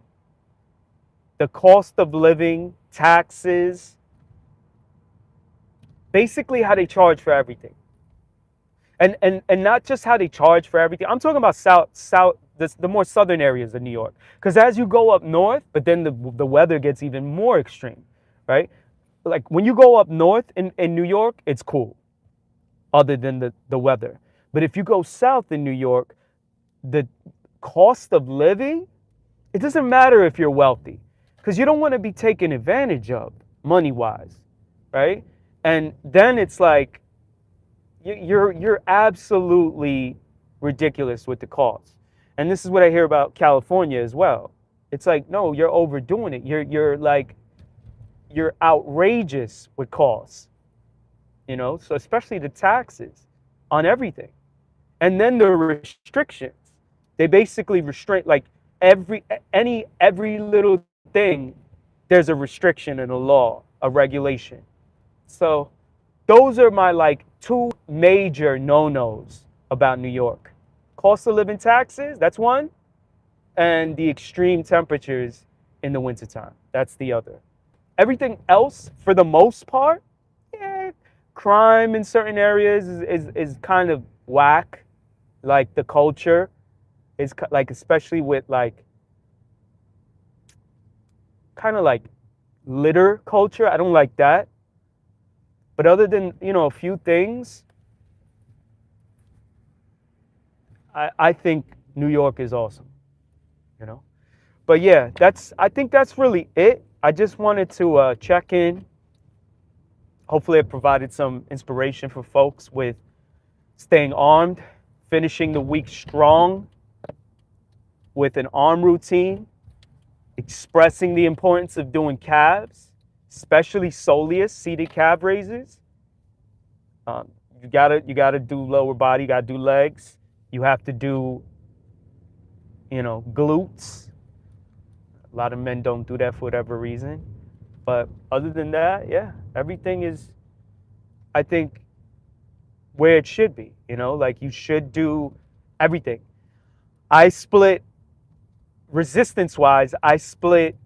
The cost of living, taxes, basically how they charge for everything. And not just how they charge for everything. I'm talking about the more southern areas of New York. Because as you go up north, but then the weather gets even more extreme, right? Like when you go up north in New York, it's cool, other than the weather. But if you go south in New York, the cost of living, it doesn't matter if you're wealthy, because you don't want to be taken advantage of money-wise, right? And then it's like you're absolutely ridiculous with the cost. And this is what I hear about California as well. It's like, no, you're overdoing it. You're outrageous with costs, you know. So especially the taxes on everything, and then the restrictions. They basically restrict like every little thing. There's a restriction in a law, a regulation. So those are my like two major no-nos about New York. Cost of living, taxes, that's one, and the extreme temperatures in the wintertime, that's the other. Everything else, for the most part, yeah, crime in certain areas is kind of whack. Like the culture is like, especially with like, kind of like litter culture. I don't like that. But other than, you know, a few things, I think New York is awesome, you know. But yeah, I think that's really it. I just wanted to check in. Hopefully it provided some inspiration for folks with staying armed, finishing the week strong with an arm routine, expressing the importance of doing calves, especially soleus, seated calf raises. You gotta do lower body, you gotta do legs. You have to do, you know, glutes. A lot of men don't do that for whatever reason. But other than that, yeah, everything is, I think, where it should be. You know, like you should do everything. Resistance-wise, I split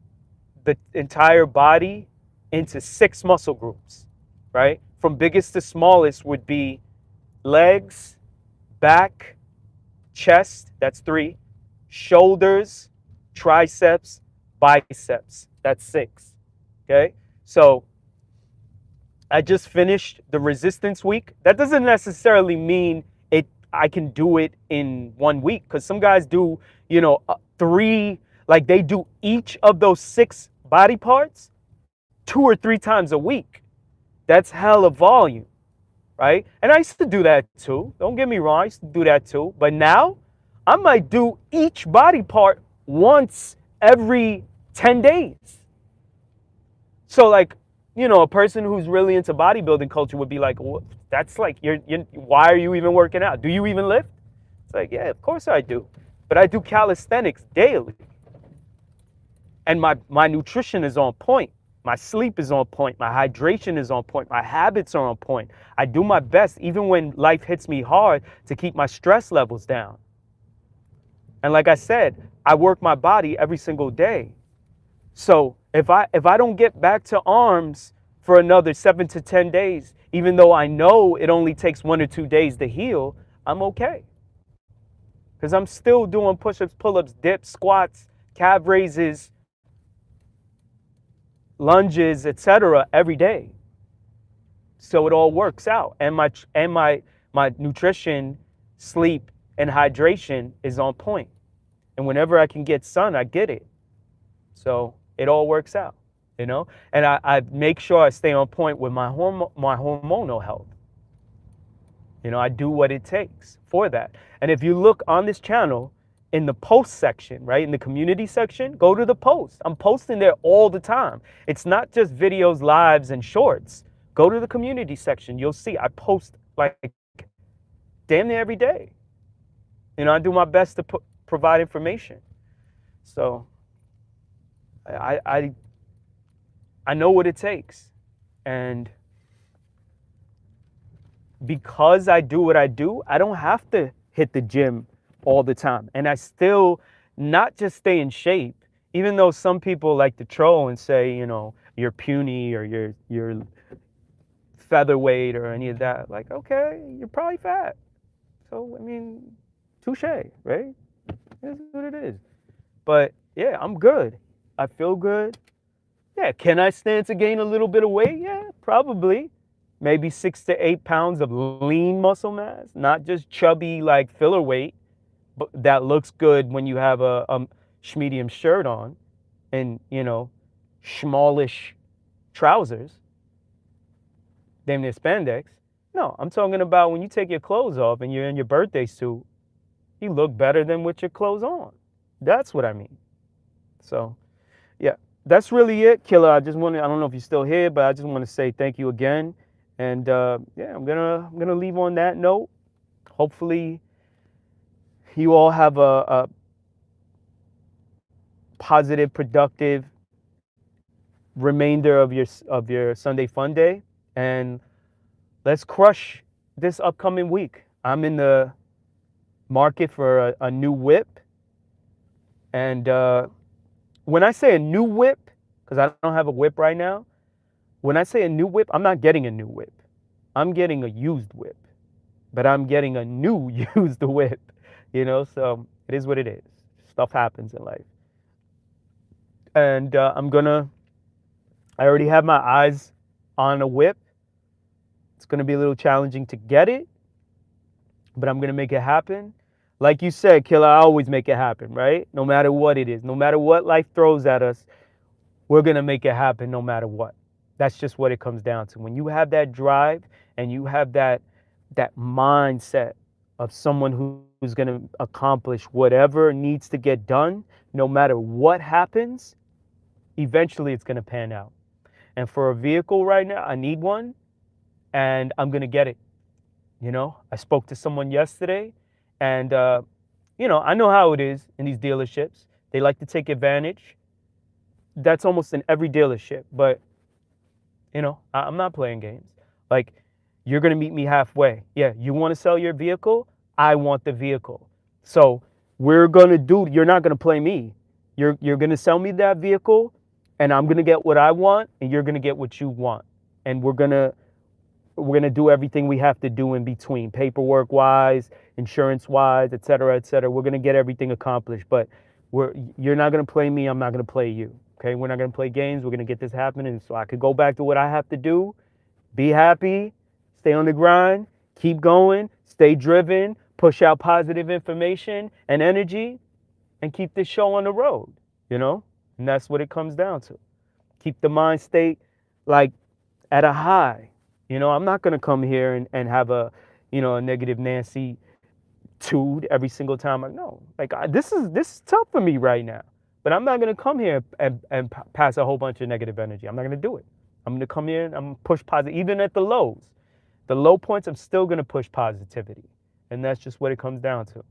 the entire body into 6 muscle groups, right? From biggest to smallest would be legs, back, chest, that's 3, shoulders, triceps, biceps, that's 6, okay? So I just finished the resistance week. That doesn't necessarily mean I can do it in 1 week, because some guys do, you know, 3, like they do each of those 6 body parts 2 or 3 times a week. That's hella volume, right? And I used to do that too. Don't get me wrong, I used to do that too. But now I might do each body part once every 10 days. So like, you know, a person who's really into bodybuilding culture would be like, well, that's like, why are you even working out? Do you even lift? It's like, yeah, of course I do. But I do calisthenics daily. And my nutrition is on point. My sleep is on point. My hydration is on point. My habits are on point. I do my best, even when life hits me hard, to keep my stress levels down. And like I said, I work my body every single day. So if I don't get back to arms for another 7 to 10 days, even though I know it only takes 1 or 2 days to heal, I'm okay. Because I'm still doing push-ups, pull-ups, dips, squats, calf raises, lunges, etc. every day. So it all works out. And my nutrition, sleep, and hydration is on point. And whenever I can get sun, I get it. So it all works out, you know? And I make sure I stay on point with my hormonal health. You know, I do what it takes for that. And if you look on this channel in the post section, right, in the community section, go to the post. I'm posting there all the time. It's not just videos, lives, and shorts. Go to the community section. You'll see I post like damn near every day. You know, I do my best to provide information. So I know what it takes. And because I do what I do, I don't have to hit the gym all the time. And I still not just stay in shape, even though some people like to troll and say, you know, you're puny or you're featherweight or any of that. Like, okay, you're probably fat. So, I mean, touche, right? That's what it is. But yeah, I'm good. I feel good. Yeah, can I stand to gain a little bit of weight? Yeah, probably. Maybe 6 to 8 pounds of lean muscle mass, not just chubby like filler weight, but that looks good when you have a medium shirt on and, you know, smallish trousers, damn near spandex. No, I'm talking about when you take your clothes off and you're in your birthday suit, you look better than with your clothes on. That's what I mean. So, yeah, that's really it, Killer. I don't know if you're still here, but I just want to say thank you again. And yeah, I'm gonna leave on that note. Hopefully, you all have a positive, productive remainder of your Sunday fun day, and let's crush this upcoming week. I'm in the market for a new whip, and when I say a new whip, because I don't have a whip right now, when I say a new whip, I'm not getting a new whip. I'm getting a used whip, but I'm getting a new used whip, you know, so it is what it is. Stuff happens in life. And I already have my eyes on a whip. It's going to be a little challenging to get it, but I'm going to make it happen. Like you said, Killer, I always make it happen, right? No matter what it is, no matter what life throws at us, we're going to make it happen no matter what. That's just what it comes down to. When you have that drive and you have that mindset of someone who's going to accomplish whatever needs to get done, no matter what happens, eventually it's going to pan out. And for a vehicle right now, I need one, and I'm going to get it. You know, I spoke to someone yesterday, and, you know, I know how it is in these dealerships. They like to take advantage. That's almost in every dealership, but you know, I'm not playing games. Like, you're going to meet me halfway. Yeah, you want to sell your vehicle? I want the vehicle. So you're not going to play me. You're going to sell me that vehicle, and I'm going to get what I want, and you're going to get what you want. And we're going to do everything we have to do in between, paperwork wise, insurance wise, et cetera, et cetera. We're going to get everything accomplished, but you're not going to play me. I'm not going to play you. Okay, we're not going to play games. We're going to get this happening so I could go back to what I have to do, be happy, stay on the grind, keep going, stay driven, push out positive information and energy, and keep this show on the road, you know? And that's what it comes down to. Keep the mind state like at a high. You know, I'm not going to come here and have a negative Nancy tude every single time. This is tough for me right now. But I'm not going to come here and pass a whole bunch of negative energy. I'm not going to do it. I'm going to come here and I'm going to push positive. Even at the lows, the low points, I'm still going to push positivity. And that's just what it comes down to.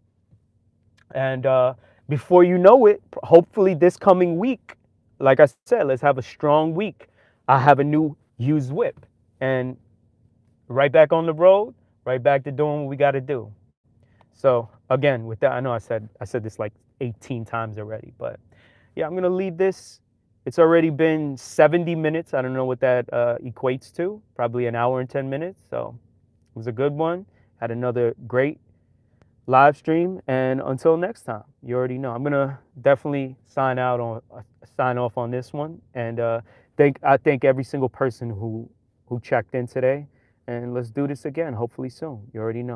And before you know it, hopefully this coming week, like I said, let's have a strong week. I have a new used whip. And right back on the road, right back to doing what we got to do. So again, with that, I know I said this like 18 times already, but yeah, I'm going to leave this. It's already been 70 minutes. I don't know what that equates to. Probably an hour and 10 minutes. So it was a good one. Had another great live stream. And until next time, you already know. I'm going to definitely sign off on this one. And I thank every single person who checked in today. And let's do this again, hopefully soon. You already know.